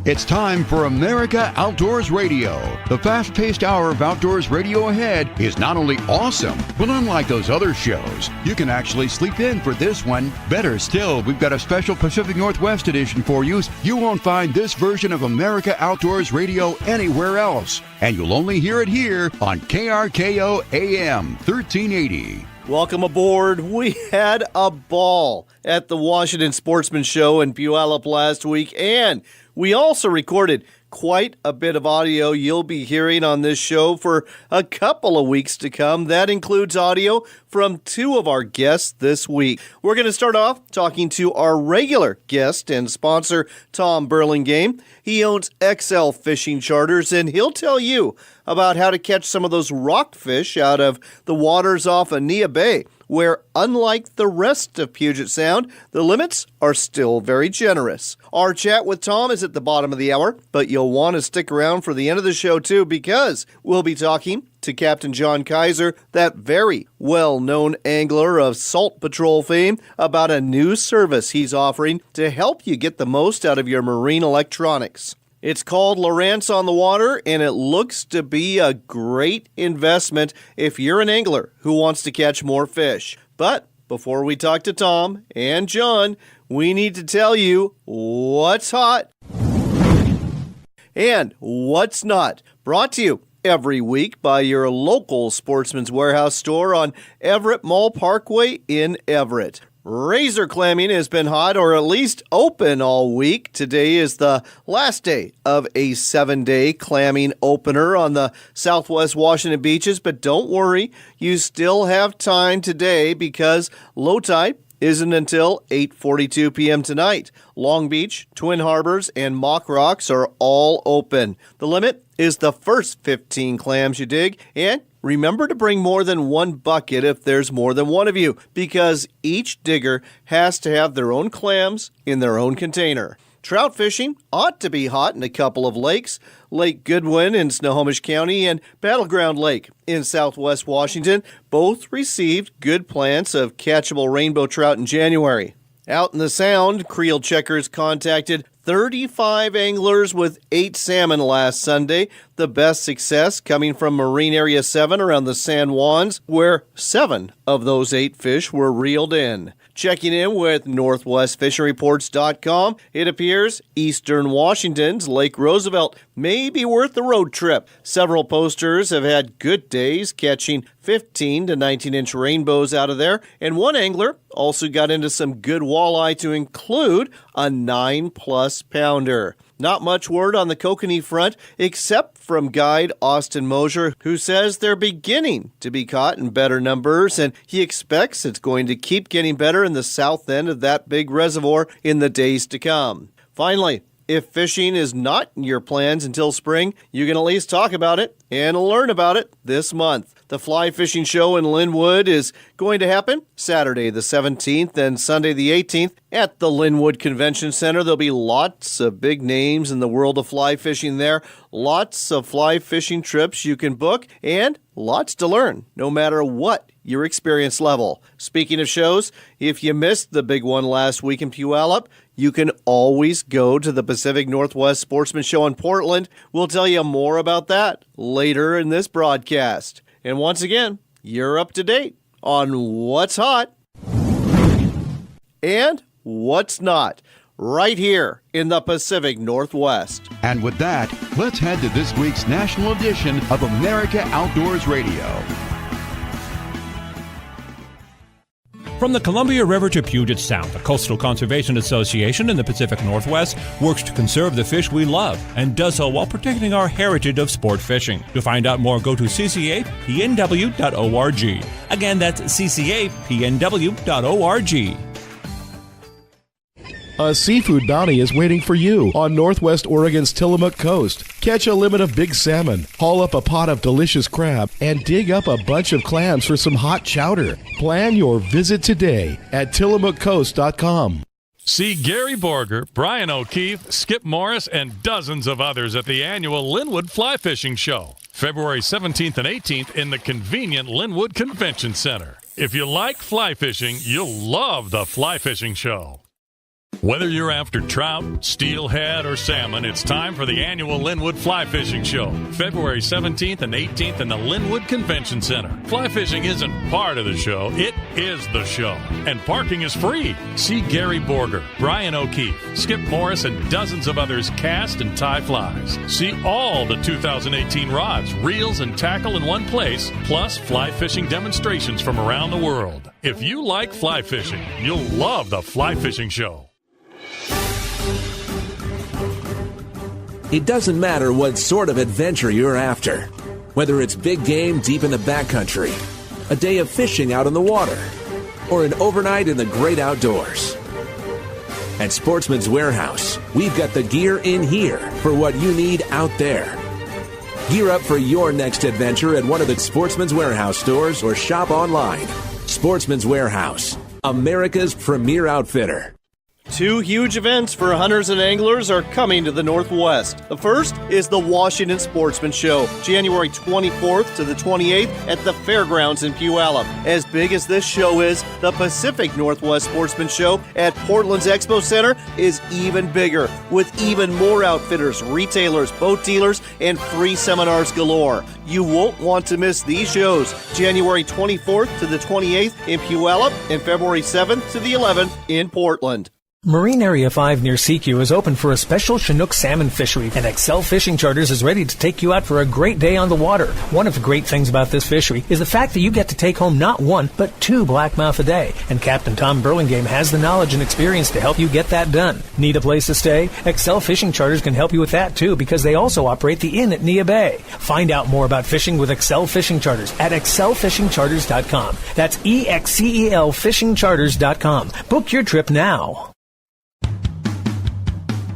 It's time for America Outdoors Radio. The fast-paced hour of outdoors radio ahead is not only awesome, but unlike those other shows, you can actually sleep in for this one. Better still, we've got a special Pacific Northwest edition for you. You won't find this version of America Outdoors Radio anywhere else, and you'll only hear it here on KRKO AM 1380. Welcome aboard. We had a ball at the Washington Sportsman Show in Puyallup last week, and we also recorded quite a bit of audio you'll be hearing on this show for a couple of weeks to come. That includes audio from two of our guests this week. We're going to start off talking to our regular guest and sponsor, Tom Burlingame. He owns XL Fishing Charters, and he'll tell you about how to catch some of those rockfish out of the waters off Ania Bay, where, unlike the rest of Puget Sound, the limits are still very generous. Our chat with Tom is at the bottom of the hour, but you'll want to stick around for the end of the show, too, because we'll be talking to Captain John Keizer, that very well-known angler of Salt Patrol fame, about a new service he's offering to help you get the most out of your marine electronics. It's called Lowrance on the Water, and it looks to be a great investment if you're an angler who wants to catch more fish. But before we talk to Tom and John, we need to tell you what's hot and what's not. Brought to you every week by your local Sportsman's Warehouse store on Everett Mall Parkway in Everett. Razor clamming has been hot, or at least open, all week. Today is the last day of a 7-day clamming opener on the Southwest Washington beaches, but don't worry, you still have time today because low tide isn't until 8:42 p.m. tonight. Long Beach, Twin Harbors, and Mock Rocks are all open. The limit is the first 15 clams you dig, and remember to bring more than one bucket if there's more than one of you, because each digger has to have their own clams in their own container. Trout fishing ought to be hot in a couple of lakes. Lake Goodwin in Snohomish County and Battleground Lake in Southwest Washington both received good plants of catchable rainbow trout in January. Out in the Sound, Creel Checkers contacted 35 anglers with 8 salmon last Sunday, the best success coming from Marine Area 7 around the San Juans, where 7 of those 8 fish were reeled in. Checking in with NorthwestFishingReports.com, it appears Eastern Washington's Lake Roosevelt may be worth the road trip. Several posters have had good days catching 15 to 19-inch rainbows out of there, and one angler also got into some good walleye to include a 9+ pounder. Not much word on the kokanee front, except from guide Austin Mosier, who says they're beginning to be caught in better numbers, and he expects it's going to keep getting better in the south end of that big reservoir in the days to come. Finally, if fishing is not in your plans until spring, you can at least talk about it and learn about it this month. The Fly Fishing Show in Linwood is going to happen Saturday the 17th and Sunday the 18th at the Linwood Convention Center. There'll be lots of big names in the world of fly fishing there, lots of fly fishing trips you can book, and lots to learn, no matter what your experience level. Speaking of shows, if you missed the big one last week in Puyallup, you can always go to the Pacific Northwest Sportsman Show in Portland. We'll tell you more about that later in this broadcast. And once again, you're up to date on what's hot and what's not, right here in the Pacific Northwest. And with that, let's head to this week's national edition of America Outdoors Radio. From the Columbia River to Puget Sound, the Coastal Conservation Association in the Pacific Northwest works to conserve the fish we love and does so while protecting our heritage of sport fishing. To find out more, go to ccapnw.org. Again, that's ccapnw.org. A seafood bounty is waiting for you on Northwest Oregon's Tillamook Coast. Catch a limit of big salmon, haul up a pot of delicious crab, and dig up a bunch of clams for some hot chowder. Plan your visit today at tillamookcoast.com. See Gary Borger, Brian O'Keefe, Skip Morris, and dozens of others at the annual Linwood Fly Fishing Show, February 17th and 18th in the convenient Linwood Convention Center. If you like fly fishing, you'll love the Fly Fishing Show. Whether you're after trout, steelhead, or salmon, it's time for the annual Linwood Fly Fishing Show, February 17th and 18th in the Linwood Convention Center. Fly fishing isn't part of the show, it is the show. And parking is free. See Gary Borger, Brian O'Keefe, Skip Morris, and dozens of others cast and tie flies. See all the 2018 rods, reels, and tackle in one place, plus fly fishing demonstrations from around the world. If you like fly fishing, you'll love the Fly Fishing Show. It doesn't matter what sort of adventure you're after. Whether it's big game deep in the backcountry, a day of fishing out on the water, or an overnight in the great outdoors. At Sportsman's Warehouse, we've got the gear in here for what you need out there. Gear up for your next adventure at one of the Sportsman's Warehouse stores or shop online. Sportsman's Warehouse, America's premier outfitter. Two huge events for hunters and anglers are coming to the Northwest. The first is the Washington Sportsman Show, January 24th to the 28th at the Fairgrounds in Puyallup. As big as this show is, the Pacific Northwest Sportsman Show at Portland's Expo Center is even bigger, with even more outfitters, retailers, boat dealers, and free seminars galore. You won't want to miss these shows, January 24th to the 28th in Puyallup and February 7th to the 11th in Portland. Marine Area 5 near CQ is open for a special Chinook salmon fishery, and Excel Fishing Charters is ready to take you out for a great day on the water. One of the great things about this fishery is the fact that you get to take home not one, but 2 blackmouth a day, and Captain Tom Burlingame has the knowledge and experience to help you get that done. Need a place to stay? Excel Fishing Charters can help you with that too, because they also operate the inn at Nia Bay. Find out more about fishing with Excel Fishing Charters at excelfishingcharters.com. That's EXCEL fishingcharters.com. Book your trip now.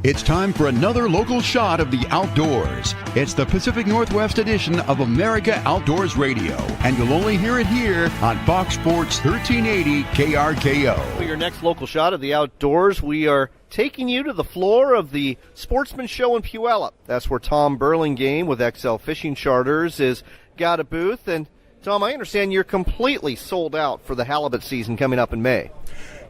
It's time for another local shot of the outdoors. It's the Pacific Northwest edition of America Outdoors Radio, and you'll only hear it here on Fox Sports 1380 KRKO. For your next local shot of the outdoors, we are taking you to the floor of the Sportsman Show in Puyallup. That's where Tom Burlingame with XL Fishing Charters has got a booth. And Tom, I understand you're completely sold out for the halibut season coming up in May.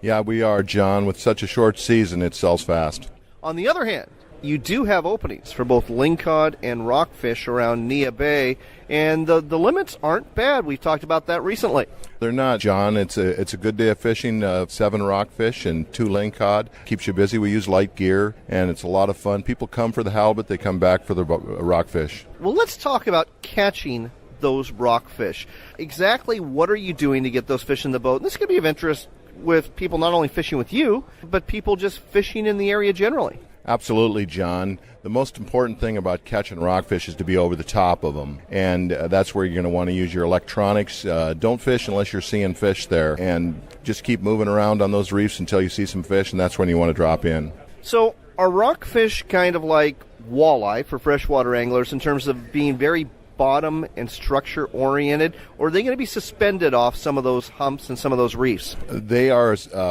Yeah, we are, John. With such a short season, it sells fast. On the other hand, you do have openings for both lingcod and rockfish around Nia Bay, and the limits aren't bad. We've talked about that recently. They're not, John. It's a good day of fishing, 7 rockfish and 2 lingcod. Keeps you busy. We use light gear, and it's a lot of fun. People come for the halibut. They come back for the rockfish. Well, let's talk about catching those rockfish. Exactly what are you doing to get those fish in the boat? And this could be of interest with people not only fishing with you, but people just fishing in the area generally. Absolutely, John. The most important thing about catching rockfish is to be over the top of them, and that's where you're going to want to use your electronics. Don't fish unless you're seeing fish there, and just keep moving around on those reefs until you see some fish, and that's when you want to drop in. So are rockfish kind of like walleye for freshwater anglers in terms of being very bottom and structure oriented, or are they going to be suspended off some of those humps and some of those reefs? They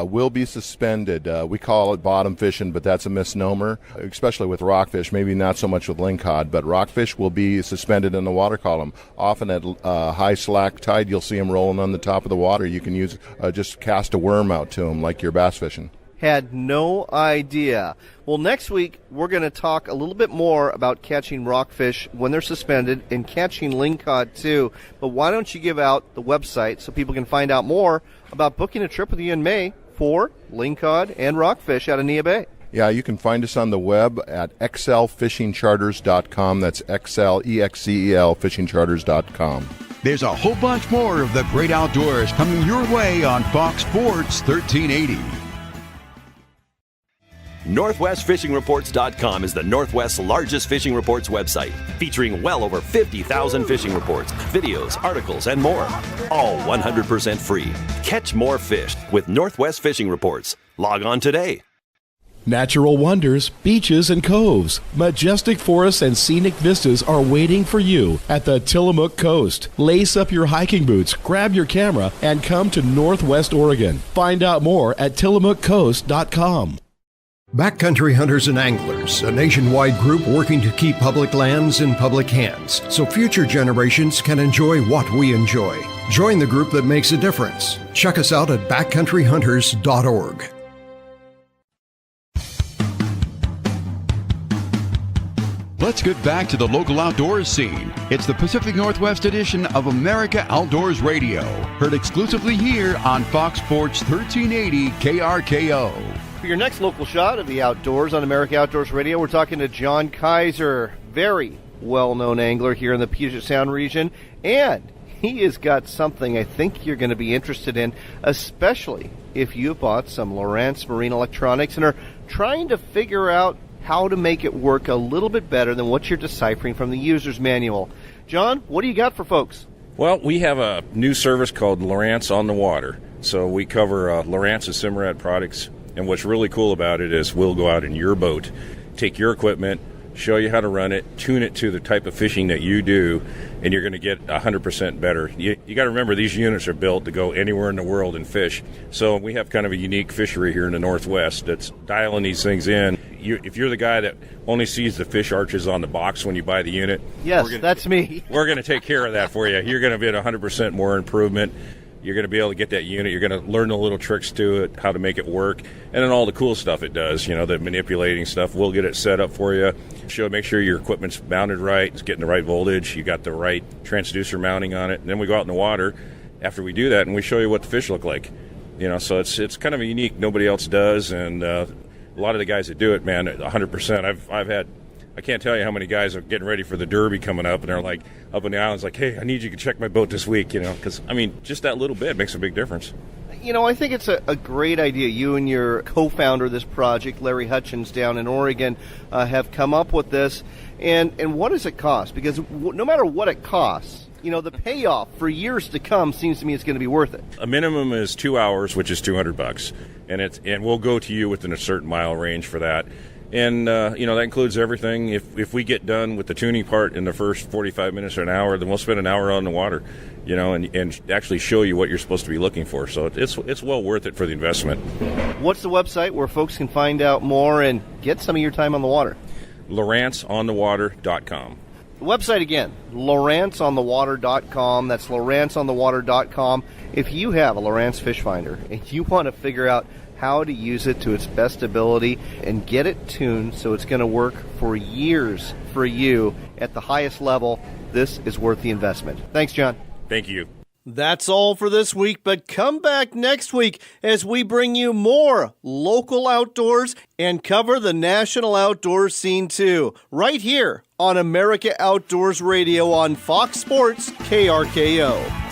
will be suspended. We call it bottom fishing, but that's a misnomer, especially with rockfish. Maybe not so much with lingcod, but rockfish will be suspended in the water column. Often at high slack tide, you'll see them rolling on the top of the water. You can use just cast a worm out to them like you're bass fishing. Had no idea. Well, next week, we're going to talk a little bit more about catching rockfish when they're suspended and catching lingcod too. But why don't you give out the website so people can find out more about booking a trip with you in May for lingcod and rockfish out of Nia Bay? Yeah, you can find us on the web at excelfishingcharters.com. That's XL, EXCEL, fishingcharters.com. There's a whole bunch more of the great outdoors coming your way on Fox Sports 1380. NorthwestFishingReports.com is the Northwest's largest fishing reports website, featuring well over 50,000 fishing reports, videos, articles, and more. All 100% free. Catch more fish with Northwest Fishing Reports. Log on today. Natural wonders, beaches, and coves, majestic forests, and scenic vistas are waiting for you at the Tillamook Coast. Lace up your hiking boots, grab your camera, and come to Northwest Oregon. Find out more at tillamookcoast.com. Backcountry Hunters and Anglers, a nationwide group working to keep public lands in public hands so future generations can enjoy what we enjoy. Join the group that makes a difference. Check us out at backcountryhunters.org. Let's get back to the local outdoors scene. It's the Pacific Northwest edition of America Outdoors Radio. Heard exclusively here on Fox Sports 1380 KRKO. For your next local shot of the outdoors on America Outdoors Radio, we're talking to John Keizer, very well-known angler here in the Puget Sound region, and he has got something I think you're going to be interested in, especially if you bought some Lowrance Marine Electronics and are trying to figure out how to make it work a little bit better than what you're deciphering from the user's manual. John, what do you got for folks? Well, we have a new service called Lowrance on the Water. So we cover Lowrance and Simrad products. And what's really cool about it is we'll go out in your boat, take your equipment, show you how to run it, tune it to the type of fishing that you do, and you're going to get 100% better. You got to remember, these units are built to go anywhere in the world and fish. So we have kind of a unique fishery here in the Northwest that's dialing these things in. If you're the guy that only sees the fish arches on the box when you buy the unit, yes, that's me. We're going to take care of that for you. You're going to get 100% more improvement. You're going to be able to get that unit. You're going to learn the little tricks to it, how to make it work, and then all the cool stuff it does, the manipulating stuff. We'll get it set up for you. Make sure your equipment's mounted right, it's getting the right voltage, you got the right transducer mounting on it, and then we go out in the water after we do that, and we show you what the fish look like. So it's kind of a unique, nobody else does, and a lot of the guys that do it, man, 100%. I've had, I can't tell you how many guys are getting ready for the Derby coming up, and they're like up in the islands like, hey, I need you to check my boat this week, because, just that little bit makes a big difference. I think it's a great idea. You and your co-founder of this project, Larry Hutchins, down in Oregon, have come up with this. And what does it cost? Because no matter what it costs, the payoff for years to come seems to me it's going to be worth it. A minimum is 2 hours, which is $200, and we'll go to you within a certain mile range for that. And, that includes everything. If we get done with the tuning part in the first 45 minutes or an hour, then we'll spend an hour on the water, and actually show you what you're supposed to be looking for. So it's well worth it for the investment. What's the website where folks can find out more and get some of your time on the water? LowranceOnTheWater.com. The website again, LowranceOnTheWater.com. That's LowranceOnTheWater.com. If you have a Lowrance fish finder and you want to figure out how to use it to its best ability and get it tuned so it's going to work for years for you at the highest level, this is worth the investment. Thanks, John. Thank you. That's all for this week, but come back next week as we bring you more local outdoors and cover the national outdoors scene too, right here on America Outdoors Radio on Fox Sports KRKO.